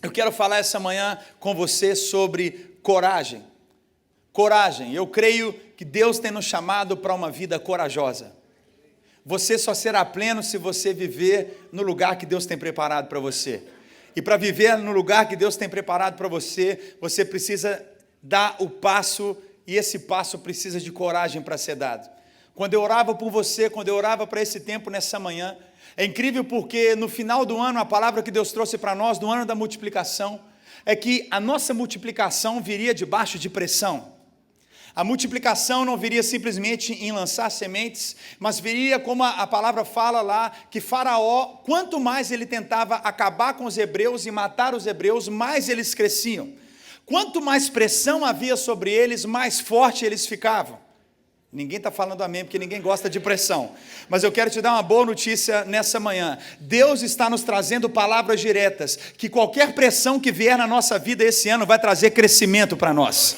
Eu quero falar essa manhã com você sobre coragem. Coragem. Eu creio que Deus tem nos chamado para uma vida corajosa. Você só será pleno se você viver no lugar que Deus tem preparado para você. E para viver no lugar que Deus tem preparado para você, você precisa dar o passo, e esse passo precisa de coragem para ser dado. Quando eu orava por você, quando eu orava para esse tempo nessa manhã, é incrível porque no final do ano, a palavra que Deus trouxe para nós, no ano da multiplicação, é que a nossa multiplicação viria debaixo de pressão. A multiplicação não viria simplesmente em lançar sementes, mas viria como a palavra fala lá, que Faraó, quanto mais ele tentava acabar com os hebreus e matar os hebreus, mais eles cresciam. Quanto mais pressão havia sobre eles, mais forte eles ficavam. Ninguém está falando amém, porque ninguém gosta de pressão. Mas eu quero te dar uma boa notícia nessa manhã. Deus está nos trazendo palavras diretas, que qualquer pressão que vier na nossa vida esse ano vai trazer crescimento para nós.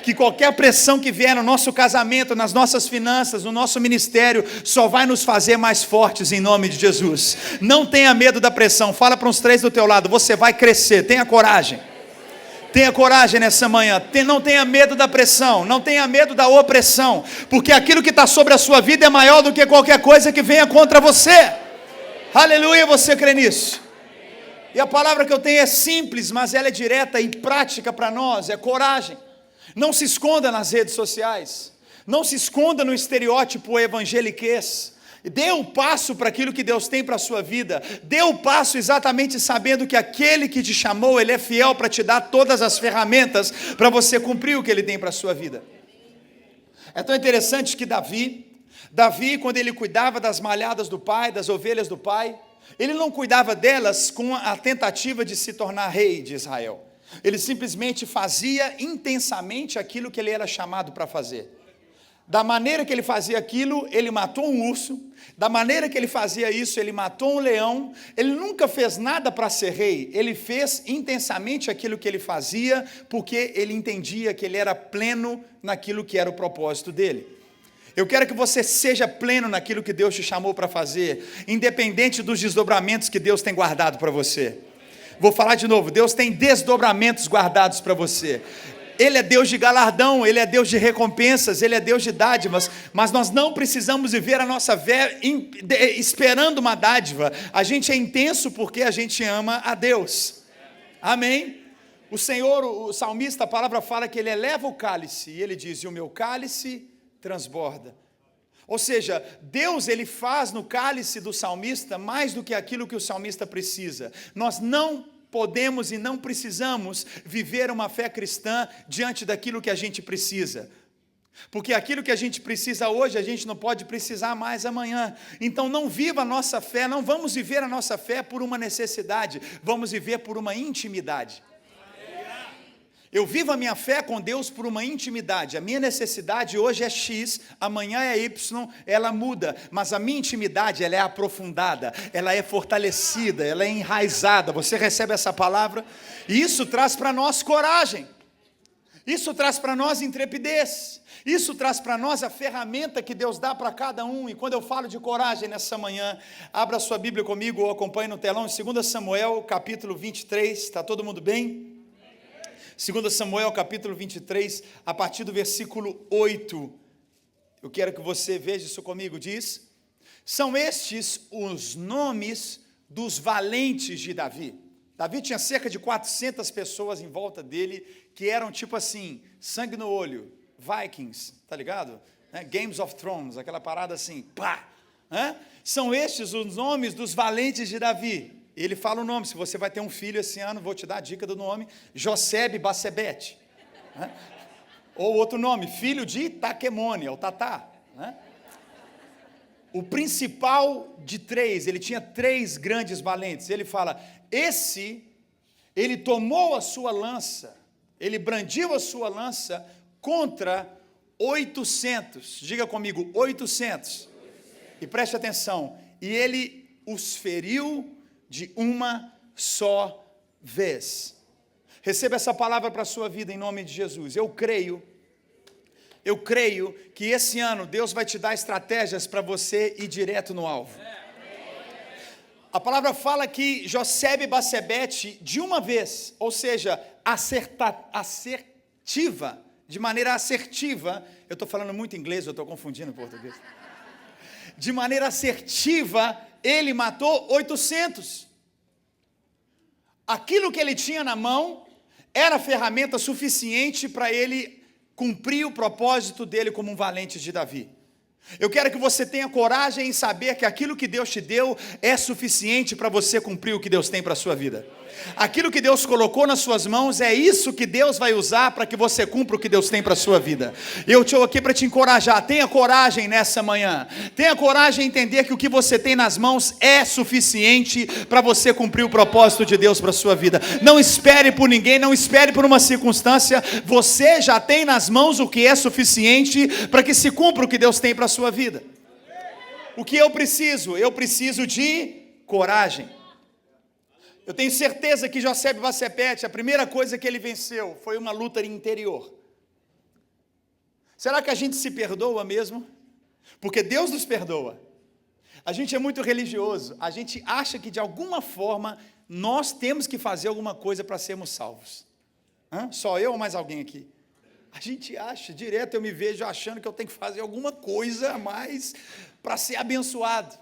Que qualquer pressão que vier no nosso casamento, nas nossas finanças, no nosso ministério, só vai nos fazer mais fortes em nome de Jesus. Não tenha medo da pressão. Fala para uns 3 do teu lado, você vai crescer, tenha coragem. Tenha coragem nessa manhã, não tenha medo da pressão, não tenha medo da opressão, porque aquilo que está sobre a sua vida é maior do que qualquer coisa que venha contra você. Aleluia, você crê nisso? E a palavra que eu tenho é simples, mas ela é direta e prática para nós, é coragem. Não se esconda nas redes sociais, não se esconda no estereótipo evangeliquez. Dê um passo para aquilo que Deus tem para a sua vida. Dê um passo exatamente sabendo que aquele que te chamou, Ele é fiel para te dar todas as ferramentas para você cumprir o que Ele tem para a sua vida. É tão interessante que Davi, quando ele cuidava das malhadas do pai, das ovelhas do pai, ele não cuidava delas com a tentativa de se tornar rei de Israel. Ele simplesmente fazia intensamente aquilo que ele era chamado para fazer. Da maneira que ele fazia aquilo, ele matou um urso. Da maneira que ele fazia isso, ele matou um leão. Ele nunca fez nada para ser rei. Ele fez intensamente aquilo que ele fazia, porque ele entendia que ele era pleno naquilo que era o propósito dele. Eu quero que você seja pleno naquilo que Deus te chamou para fazer, independente dos desdobramentos que Deus tem guardado para você. Vou falar de novo, Deus tem desdobramentos guardados para você. Ele é Deus de galardão, Ele é Deus de recompensas, Ele é Deus de dádivas, mas nós não precisamos viver a nossa fé esperando uma dádiva. A gente é intenso porque a gente ama a Deus. Amém? O Senhor, o salmista, a palavra fala que Ele eleva o cálice, e Ele diz, e o meu cálice transborda. Ou seja, Deus, Ele faz no cálice do salmista mais do que aquilo que o salmista precisa. Nós não podemos e não precisamos viver uma fé cristã diante daquilo que a gente precisa. Porque aquilo que a gente precisa hoje, a gente não pode precisar mais amanhã. Então não viva a nossa fé, não vamos viver a nossa fé por uma necessidade, vamos viver por uma intimidade. Eu vivo a minha fé com Deus por uma intimidade. A minha necessidade hoje é X, amanhã é Y, ela muda. Mas a minha intimidade, ela é aprofundada, ela é fortalecida, ela é enraizada. Você recebe essa palavra? E isso traz para nós coragem. Isso traz para nós intrepidez. Isso traz para nós a ferramenta que Deus dá para cada um. E quando eu falo de coragem nessa manhã, abra sua Bíblia comigo ou acompanhe no telão, em 2 Samuel, capítulo 23. Está todo mundo bem? 2 Samuel capítulo 23, a partir do versículo 8, eu quero que você veja isso comigo, diz, são estes os nomes dos valentes de Davi. Davi tinha cerca de 400 pessoas em volta dele, que eram tipo assim, sangue no olho, Vikings, tá ligado? Games of Thrones, aquela parada assim, pá! São estes os nomes dos valentes de Davi. Ele fala o nome, se você vai ter um filho esse ano, vou te dar a dica do nome, Josebe-Basebete. Ou outro nome, filho de Taquemone, é o Tatá. O principal de 3, ele tinha 3 grandes valentes. Ele fala, ele tomou a sua lança, ele brandiu a sua lança contra 800. Diga comigo, 800. E preste atenção, e ele os feriu de uma só vez. Receba essa palavra para a sua vida em nome de Jesus. Eu creio que esse ano Deus vai te dar estratégias para você ir direto no alvo. A palavra fala que Josebe e Batsebete, de uma vez, ou seja, assertiva, de maneira assertiva, eu estou falando muito inglês, eu estou confundindo o português. De maneira assertiva, ele matou 800. Aquilo que ele tinha na mão era ferramenta suficiente para ele cumprir o propósito dele como um valente de Davi. Eu quero que você tenha coragem em saber que aquilo que Deus te deu é suficiente para você cumprir o que Deus tem para a sua vida. Aquilo que Deus colocou nas suas mãos é isso que Deus vai usar para que você cumpra o que Deus tem para a sua vida. Eu estou aqui para te encorajar. Tenha coragem nessa manhã. Tenha coragem em entender que o que você tem nas mãos é suficiente para você cumprir o propósito de Deus para a sua vida. Não espere por ninguém, não espere por uma circunstância. Você já tem nas mãos o que é suficiente para que se cumpra o que Deus tem para a sua vida. O que eu preciso? Eu preciso de coragem. Eu tenho certeza que Josebe e Batsebete, a primeira coisa que ele venceu foi uma luta interior. Será que a gente se perdoa mesmo? Porque Deus nos perdoa. A gente é muito religioso, a gente acha que de alguma forma nós temos que fazer alguma coisa para sermos salvos. Só eu ou mais alguém aqui? A gente acha, direto eu me vejo achando que eu tenho que fazer alguma coisa a mais para ser abençoado.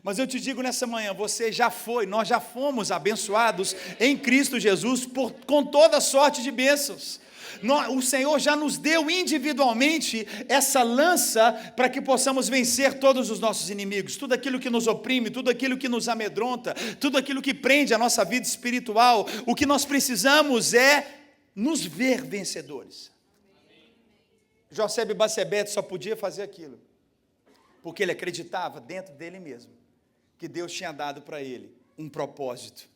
Mas eu te digo nessa manhã, você já foi, nós já fomos abençoados em Cristo Jesus com toda sorte de bênçãos. O Senhor já nos deu individualmente essa lança para que possamos vencer todos os nossos inimigos, tudo aquilo que nos oprime, tudo aquilo que nos amedronta, tudo aquilo que prende a nossa vida espiritual. O que nós precisamos é nos ver vencedores. Josebe e Batsebete só podia fazer aquilo porque ele acreditava dentro dele mesmo que Deus tinha dado para ele um propósito,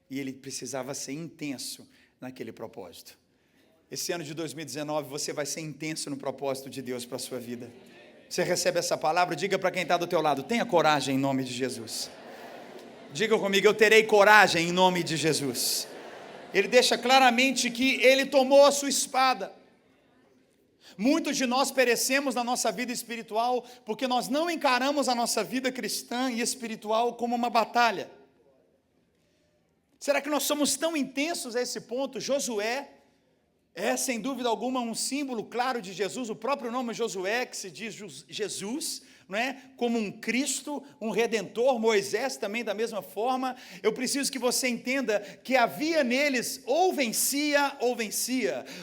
e ele precisava ser intenso naquele propósito. Esse ano de 2019, você vai ser intenso no propósito de Deus para a sua vida. Você recebe essa palavra? Diga para quem está do teu lado, tenha coragem em nome de Jesus. Diga comigo, eu terei coragem em nome de Jesus. Ele deixa claramente que ele tomou a sua espada. Muitos de nós perecemos na nossa vida espiritual porque nós não encaramos a nossa vida cristã e espiritual como uma batalha. Será que nós somos tão intensos a esse ponto? Josué é, sem dúvida alguma, um símbolo claro de Jesus. O próprio nome Josué, que se diz Jesus, não é? Como um Cristo, um Redentor. Moisés também da mesma forma. Eu preciso que você entenda que havia neles ou vencia,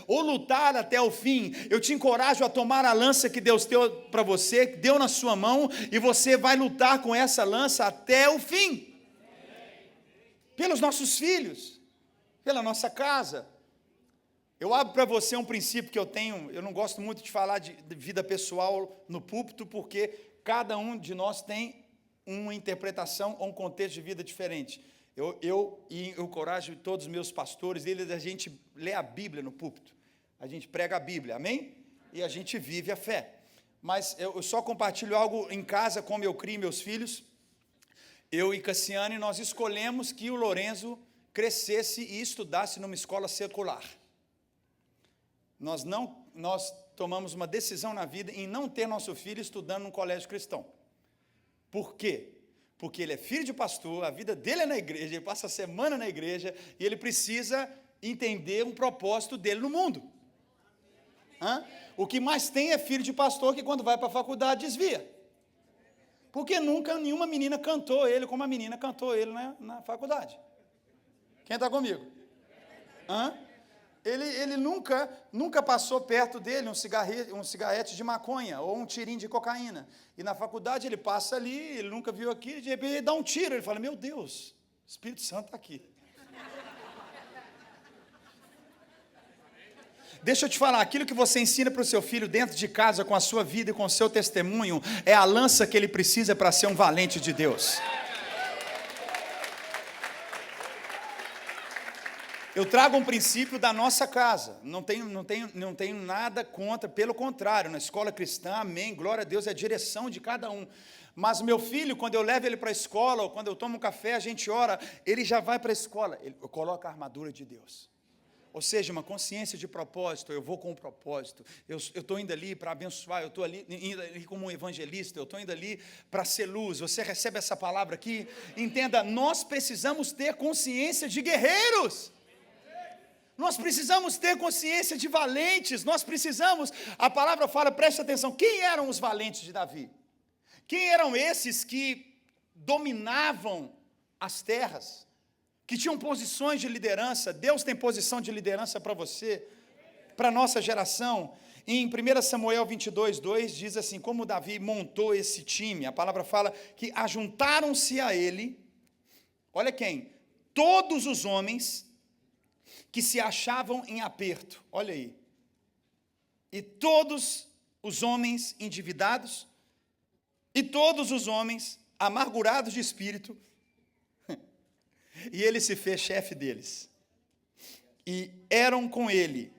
ou lutar até o fim. Eu te encorajo a tomar a lança que Deus deu para você, que deu na sua mão, e você vai lutar com essa lança até o fim. Pelos nossos filhos, pela nossa casa. Eu abro para você um princípio que eu tenho. Eu não gosto muito de falar de vida pessoal no púlpito, porque cada um de nós tem uma interpretação ou um contexto de vida diferente. Eu encorajo todos os meus pastores, a gente lê a Bíblia no púlpito. A gente prega a Bíblia, amém? E a gente vive a fé. Mas eu só compartilho algo em casa, como eu crio meus filhos. Eu e Cassiane, nós escolhemos que o Lorenzo crescesse e estudasse numa escola secular. Nós tomamos uma decisão na vida em não ter nosso filho estudando num colégio cristão. Por quê? Porque ele é filho de pastor, a vida dele é na igreja, ele passa a semana na igreja e ele precisa entender um propósito dele no mundo. O que mais tem é filho de pastor que quando vai para a faculdade desvia. Porque nunca nenhuma menina cantou ele como a menina cantou ele na faculdade. Quem está comigo? Ele nunca passou perto dele um cigarrete de maconha ou um tirinho de cocaína. E na faculdade ele passa ali, ele nunca viu aquilo, de repente ele dá um tiro, ele fala, meu Deus, o Espírito Santo está aqui. Deixa eu te falar, aquilo que você ensina para o seu filho dentro de casa, com a sua vida e com o seu testemunho, é a lança que ele precisa para ser um valente de Deus. Eu trago um princípio da nossa casa, não tenho nada contra, pelo contrário, na escola cristã, amém, glória a Deus, é a direção de cada um. Mas meu filho, quando eu levo ele para a escola, ou quando eu tomo um café, a gente ora, ele já vai para a escola, eu coloco a armadura de Deus. Ou seja, uma consciência de propósito. Eu vou com um propósito. Eu estou indo ali para abençoar. Eu estou indo ali como um evangelista. Eu estou indo ali para ser luz. Você recebe essa palavra aqui? Entenda, nós precisamos ter consciência de guerreiros. Nós precisamos ter consciência de valentes. Nós precisamos, a palavra fala, preste atenção, quem eram os valentes de Davi? Quem eram esses que dominavam as terras? Que tinham posições de liderança? Deus tem posição de liderança para você, para a nossa geração. Em 1 Samuel 22:2 diz assim, como Davi montou esse time, a palavra fala que ajuntaram-se a ele, olha quem? Todos os homens que se achavam em aperto, olha aí, e todos os homens endividados, e todos os homens amargurados de espírito, e ele se fez chefe deles, e eram com ele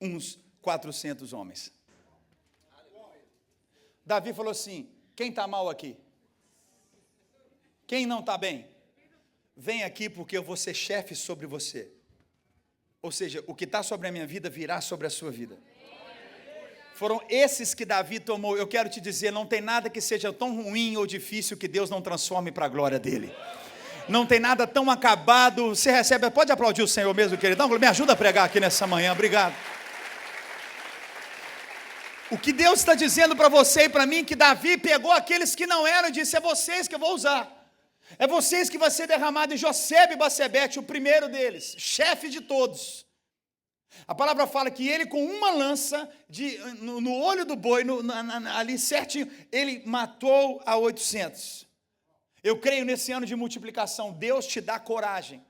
uns 400 homens. Davi falou assim, quem está mal aqui? Quem não está bem? Vem aqui porque eu vou ser chefe sobre você. Ou seja, o que está sobre a minha vida virá sobre a sua vida. Foram esses que Davi tomou. Eu quero te dizer, não tem nada que seja tão ruim ou difícil que Deus não transforme para a glória dele. Não tem nada tão acabado. Você recebe, pode aplaudir o Senhor mesmo, queridão? Me ajuda a pregar aqui nessa manhã, obrigado. O que Deus está dizendo para você e para mim, que Davi pegou aqueles que não eram e disse, é vocês que eu vou usar. É vocês que vai ser derramado em Josebe e Basebete, o primeiro deles, chefe de todos. A palavra fala que ele com uma lança no olho do boi, ali certinho, ele matou a 800. Eu creio nesse ano de multiplicação, Deus te dá coragem.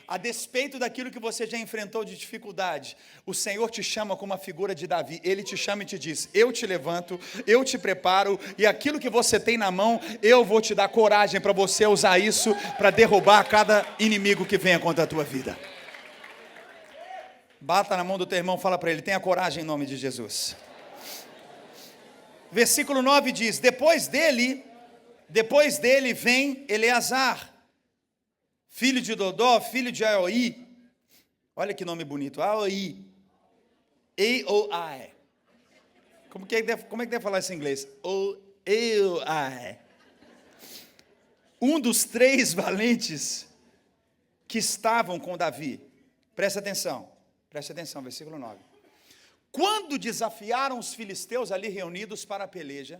A despeito daquilo que você já enfrentou de dificuldade, o Senhor te chama como a figura de Davi. Ele te chama e te diz, eu te levanto, eu te preparo, e aquilo que você tem na mão, eu vou te dar coragem para você usar isso para derrubar cada inimigo que venha contra a tua vida. Bata na mão do teu irmão, fala para ele, tenha coragem em nome de Jesus. Versículo 9 diz, depois dele vem Eleazar, filho de Dodó, filho de Aoi. Olha que nome bonito, Aoi. A-O-I. Como é que deve falar isso em inglês? A-O-I. Um dos 3 valentes que estavam com Davi. Presta atenção, versículo 9. Quando desafiaram os filisteus ali reunidos para a peleja,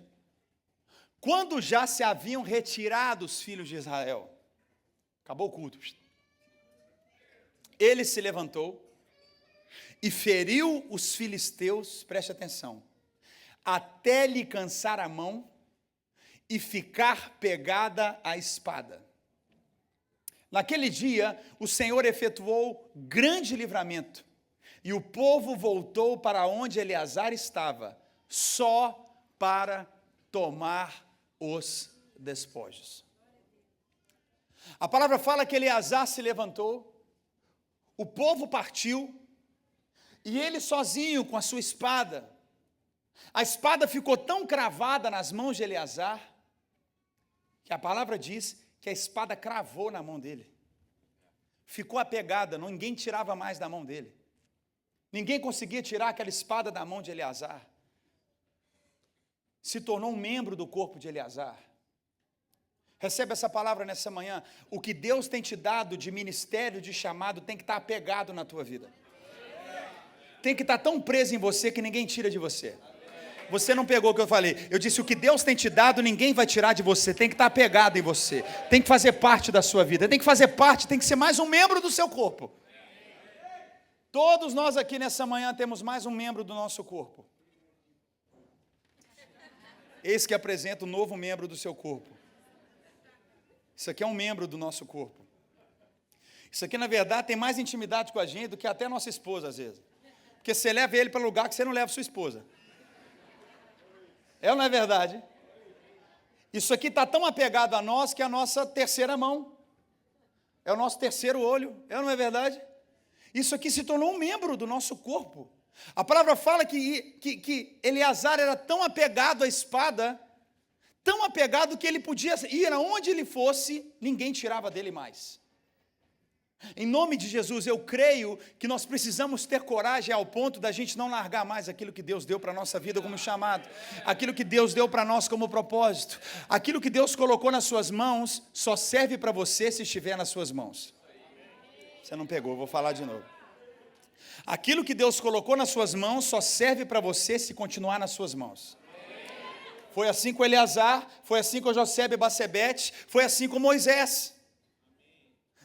quando já se haviam retirado os filhos de Israel, acabou o culto, ele se levantou e feriu os filisteus, preste atenção, até lhe cansar a mão e ficar pegada a espada. Naquele dia, o Senhor efetuou grande livramento, e o povo voltou para onde Eleazar estava, só para tomar os despojos. A palavra fala que Eleazar se levantou, o povo partiu, e ele sozinho com a sua espada, a espada ficou tão cravada nas mãos de Eleazar, que a palavra diz que a espada cravou na mão dele, ficou apegada, ninguém tirava mais da mão dele, ninguém conseguia tirar aquela espada da mão de Eleazar, se tornou um membro do corpo de Eleazar. Recebe essa palavra nessa manhã, o que Deus tem te dado de ministério, de chamado, tem que estar apegado na tua vida, tem que estar tão preso em você que ninguém tira de você. Você não pegou o que eu falei, eu disse, o que Deus tem te dado, ninguém vai tirar de você, tem que estar apegado em você, tem que fazer parte da sua vida, tem que fazer parte, tem que ser mais um membro do seu corpo. Todos nós aqui nessa manhã temos mais um membro do nosso corpo. Eis que apresenta o novo membro do seu corpo. Isso aqui é um membro do nosso corpo. Isso aqui, na verdade, tem mais intimidade com a gente do que até a nossa esposa, às vezes. Porque você leva ele para lugar que você não leva sua esposa. É ou não é verdade? Isso aqui está tão apegado a nós que é a nossa terceira mão. É o nosso terceiro olho. É ou não é verdade? Isso aqui se tornou um membro do nosso corpo. A palavra fala que Eleazar era tão apegado à espada, tão apegado que ele podia ir aonde ele fosse, ninguém tirava dele mais. Em nome de Jesus, eu creio que nós precisamos ter coragem ao ponto da gente não largar mais aquilo que Deus deu para a nossa vida como chamado, aquilo que Deus deu para nós como propósito, aquilo que Deus colocou nas suas mãos, só serve para você se estiver nas suas mãos. Você não pegou, vou falar de novo. Aquilo que Deus colocou nas suas mãos, só serve para você se continuar nas suas mãos. Foi assim com Eleazar, foi assim com Josebe e Bacebete, foi assim com Moisés.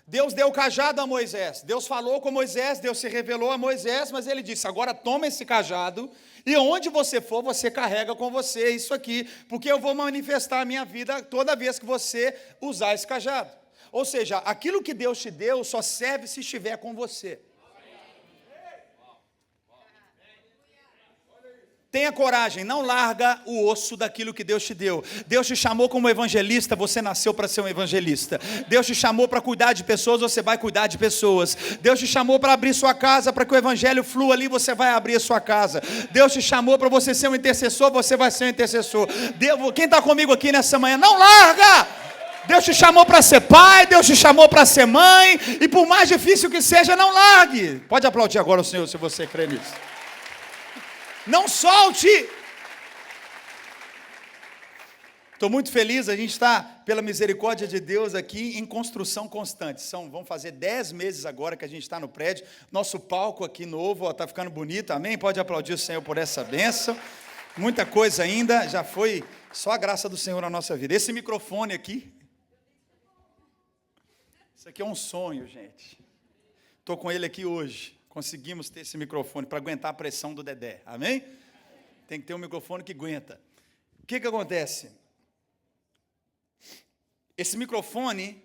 Deus deu o cajado a Moisés, Deus falou com Moisés, Deus se revelou a Moisés, mas ele disse, agora toma esse cajado, e onde você for, você carrega com você isso aqui, porque eu vou manifestar a minha vida toda vez que você usar esse cajado. Ou seja, aquilo que Deus te deu só serve se estiver com você. Tenha coragem, não larga o osso daquilo que Deus te deu. Deus te chamou como evangelista, você nasceu para ser um evangelista. Deus te chamou para cuidar de pessoas, você vai cuidar de pessoas. Deus te chamou para abrir sua casa, para que o evangelho flua ali, você vai abrir a sua casa. Deus te chamou para você ser um intercessor, você vai ser um intercessor. Quem está comigo aqui nessa manhã, não larga! Deus te chamou para ser pai, Deus te chamou para ser mãe, e por mais difícil que seja, não largue. Pode aplaudir agora o Senhor, se você crê nisso. Não solte. Estou muito feliz, a gente está, pela misericórdia de Deus, aqui em construção constante. Vamos fazer 10 meses agora que a gente está no prédio. Nosso palco aqui novo, está ficando bonito, amém? Pode aplaudir o Senhor por essa bênção. Muita coisa ainda, já foi só a graça do Senhor na nossa vida. Esse microfone aqui, isso aqui é um sonho, gente. Estou com ele aqui hoje. Conseguimos ter esse microfone para aguentar a pressão do Dedé, amém? Tem que ter um microfone que aguenta. O que acontece? Esse microfone,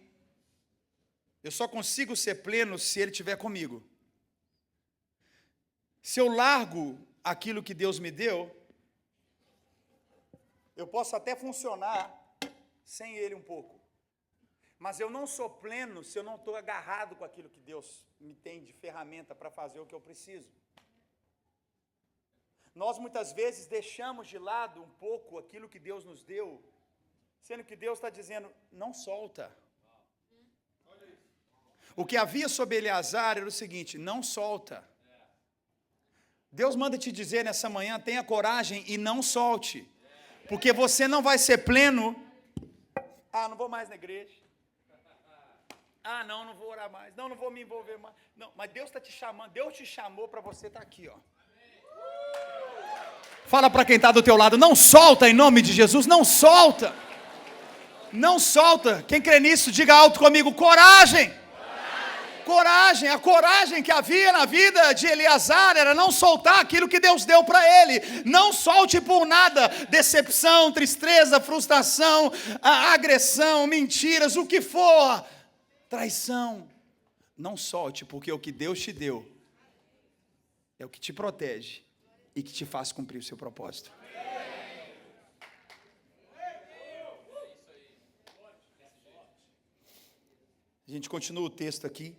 eu só consigo ser pleno se ele estiver comigo. Se eu largo aquilo que Deus me deu, eu posso até funcionar sem ele um pouco. Mas eu não sou pleno se eu não estou agarrado com aquilo que Deus me tem de ferramenta para fazer o que eu preciso. Nós muitas vezes deixamos de lado um pouco aquilo que Deus nos deu, sendo que Deus está dizendo, não solta. O que havia sobre Eleazar era o seguinte, não solta. Deus manda te dizer nessa manhã, tenha coragem e não solte. Porque você não vai ser pleno. Não vou mais na igreja. Não vou orar mais. Não vou me envolver mais. Não, mas Deus está te chamando. Deus te chamou para você estar aqui, ó. Fala para quem está do teu lado, não solta em nome de Jesus, não solta. Não solta. Quem crê nisso, diga alto comigo, coragem. Coragem, a coragem que havia na vida de Eleazar era não soltar aquilo que Deus deu para ele. Não solte por nada, decepção, tristeza, frustração, agressão, mentiras, o que for. Traição, não solte, porque o que Deus te deu é o que te protege e que te faz cumprir o seu propósito. A gente continua o texto aqui,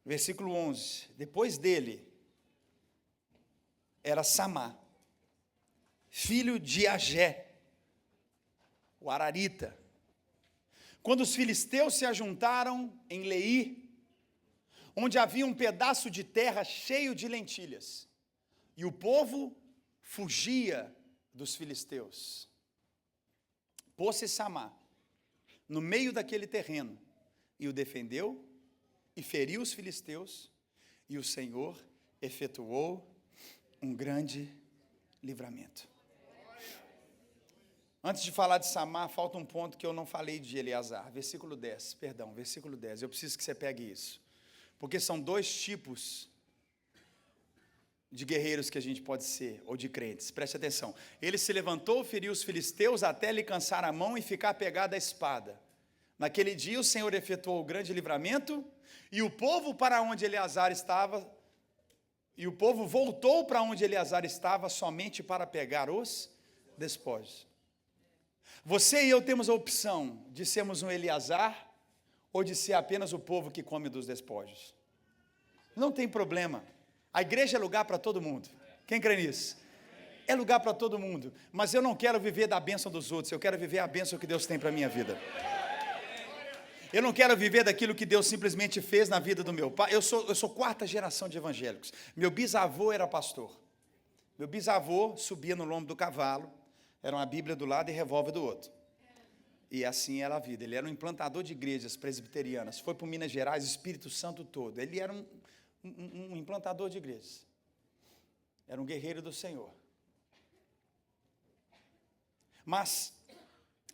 versículo 11. Depois dele, era Samá, filho de Agé, o Ararita. Quando os filisteus se ajuntaram em Leí, onde havia um pedaço de terra cheio de lentilhas, e o povo fugia dos filisteus. Pôs-se Samá no meio daquele terreno, e o defendeu, e feriu os filisteus, e o Senhor efetuou um grande livramento. Antes de falar de Samá, falta um ponto que eu não falei de Eleazar. Versículo 10, versículo 10. Eu preciso que você pegue isso. Porque são dois tipos de guerreiros que a gente pode ser, ou de crentes. Preste atenção. Ele se levantou, feriu os filisteus, até lhe cansar a mão e ficar pegado à espada. Naquele dia o Senhor efetuou o grande livramento, e o povo para onde Eleazar estava, e o povo voltou para onde Eleazar estava, somente para pegar os despojos. Você e eu temos a opção de sermos um Eleazar ou de ser apenas o povo que come dos despojos. Não tem problema. A igreja é lugar para todo mundo. Quem crê nisso? É lugar para todo mundo. Mas eu não quero viver da bênção dos outros. Eu quero viver a bênção que Deus tem para a minha vida. Eu não quero viver daquilo que Deus simplesmente fez na vida do meu pai. Eu sou quarta geração de evangélicos. Meu bisavô era pastor. Meu bisavô subia no lombo do cavalo, era uma Bíblia do lado e revólver do outro. E assim era a vida. Ele era um implantador de igrejas presbiterianas. Foi para Minas Gerais, Espírito Santo todo. Ele era um implantador de igrejas. Era um guerreiro do Senhor. Mas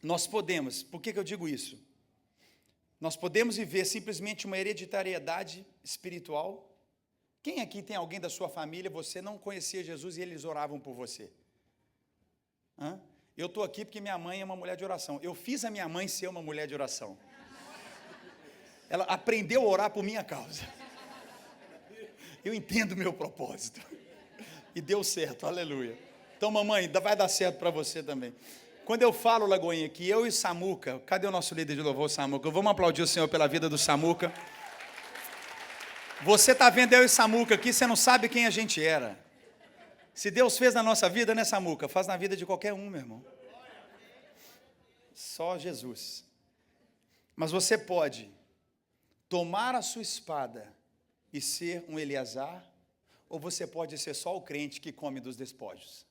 nós podemos, por que eu digo isso? Nós podemos viver simplesmente uma hereditariedade espiritual. Quem aqui tem alguém da sua família, você não conhecia Jesus e eles oravam por você? Eu estou aqui porque minha mãe é uma mulher de oração. Eu fiz a minha mãe ser uma mulher de oração. Ela aprendeu a orar por minha causa. Eu entendo o meu propósito. E deu certo, aleluia. Então, mamãe, vai dar certo para você também. Quando eu falo, Lagoinha, que eu e Samuca, cadê o nosso líder de louvor, Samuca? Vamos aplaudir o Senhor pela vida do Samuca. Você está vendo eu e Samuca aqui, você não sabe quem a gente era. Se Deus fez na nossa vida, né, Samuca? Faz na vida de qualquer um, meu irmão. Só Jesus. Mas você pode tomar a sua espada e ser um Eleazar, ou você pode ser só o crente que come dos despojos.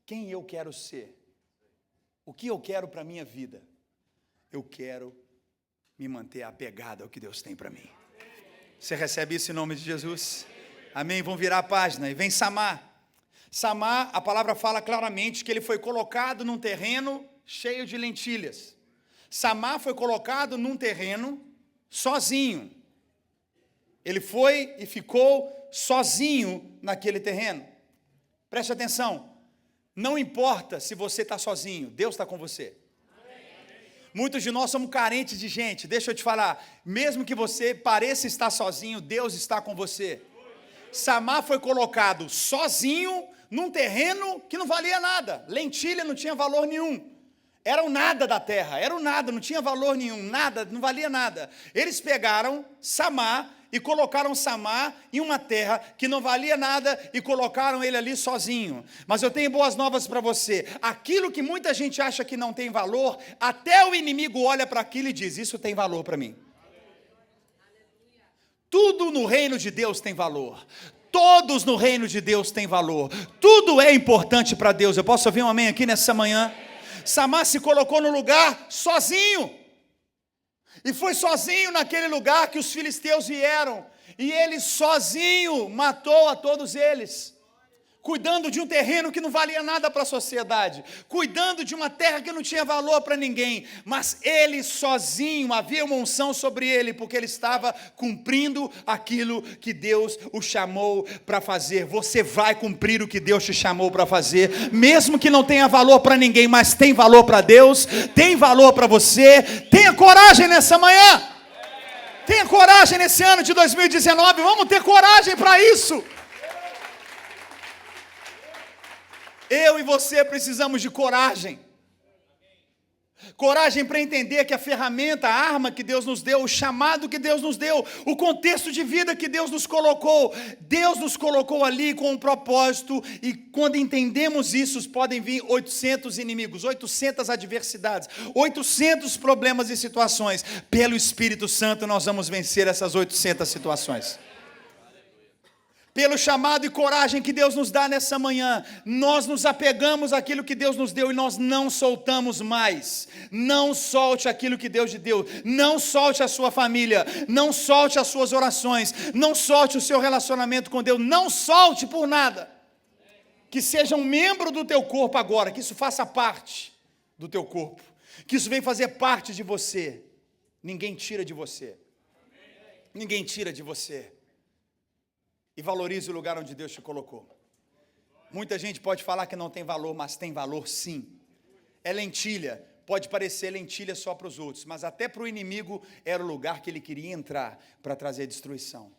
Quem eu quero ser? O que eu quero para a minha vida? Eu quero me manter apegado ao que Deus tem para mim. Você recebe isso em nome de Jesus? Amém? Vamos virar a página e vem Samar. Samar, a palavra fala claramente que ele foi colocado num terreno cheio de lentilhas. Samar foi colocado num terreno sozinho. Ele foi e ficou sozinho naquele terreno. Preste atenção. Não importa se você está sozinho, Deus está com você. Muitos de nós somos carentes de gente. Deixa eu te falar, mesmo que você pareça estar sozinho, Deus está com você. Samar foi colocado sozinho num terreno que não valia nada. Lentilha não tinha valor nenhum. Era o nada da terra, era o nada, não tinha valor nenhum, nada, não valia nada. Eles pegaram Samar e colocaram Samar em uma terra que não valia nada e colocaram ele ali sozinho. Mas eu tenho boas novas para você. Aquilo que muita gente acha que não tem valor, até o inimigo olha para aquilo e diz, isso tem valor para mim. Tudo no reino de Deus tem valor. Todos no reino de Deus têm valor. Tudo é importante para Deus. Eu posso ouvir um amém aqui nessa manhã? Samar se colocou no lugar sozinho. E foi sozinho naquele lugar que os filisteus vieram. E ele sozinho matou a todos eles. Cuidando de um terreno que não valia nada para a sociedade. Cuidando de uma terra que não tinha valor para ninguém. Mas ele sozinho, havia uma unção sobre ele, porque ele estava cumprindo aquilo que Deus o chamou para fazer. Você vai cumprir o que Deus te chamou para fazer, mesmo que não tenha valor para ninguém, mas tem valor para Deus, tem valor para você. Tenha coragem nessa manhã. Tenha coragem nesse ano de 2019. Vamos ter coragem para isso. Eu e você precisamos de coragem. Coragem para entender que a ferramenta, a arma que Deus nos deu, o chamado que Deus nos deu, o contexto de vida que Deus nos colocou ali com um propósito, e quando entendemos isso, podem vir 800 inimigos, 800 adversidades, 800 problemas e situações. Pelo Espírito Santo nós vamos vencer essas 800 situações. Pelo chamado e coragem que Deus nos dá nessa manhã, nós nos apegamos àquilo que Deus nos deu e nós não soltamos mais. Não solte aquilo que Deus te deu. Não solte a sua família. Não solte as suas orações. Não solte o seu relacionamento com Deus. Não solte por nada. Que seja um membro do teu corpo agora. Que isso faça parte do teu corpo. Que isso venha fazer parte de você. Ninguém tira de você. Ninguém tira de você. E valorize o lugar onde Deus te colocou. Muita gente pode falar que não tem valor, mas tem valor sim. É lentilha, pode parecer lentilha só para os outros, mas até para o inimigo era o lugar que ele queria entrar para trazer destruição.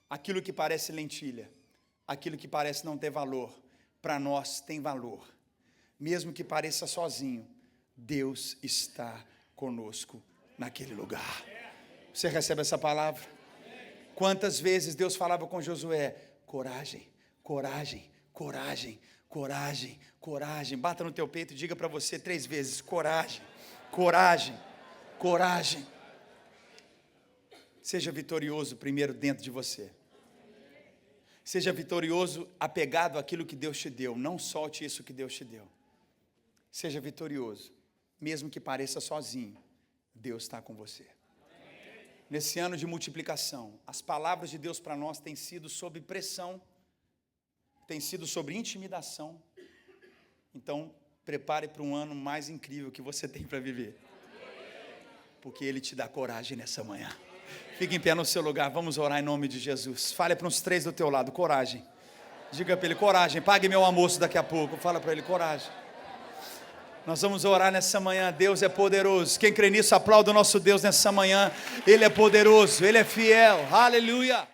Aquilo que parece lentilha, aquilo que parece não ter valor, para nós tem valor. Mesmo que pareça sozinho, Deus está conosco naquele lugar. Você recebe essa palavra? Quantas vezes Deus falava com Josué, coragem, coragem, coragem, coragem, coragem. Bata no teu peito e diga para você 3 vezes, coragem, coragem, coragem. Seja vitorioso primeiro dentro de você. Seja vitorioso apegado àquilo que Deus te deu. Não solte isso que Deus te deu. Seja vitorioso. Mesmo que pareça sozinho, Deus está com você. Nesse ano de multiplicação, as palavras de Deus para nós têm sido sob pressão, têm sido sobre intimidação. Então, prepare para um ano mais incrível que você tem para viver. Porque Ele te dá coragem nessa manhã. Fique em pé no seu lugar, vamos orar em nome de Jesus. Fale para uns 3 do teu lado, coragem. Diga para ele, coragem, pague meu almoço daqui a pouco. Fala para ele, coragem. Nós vamos orar nessa manhã, Deus é poderoso. Quem crê nisso, aplauda o nosso Deus nessa manhã. Ele é poderoso, Ele é fiel, aleluia.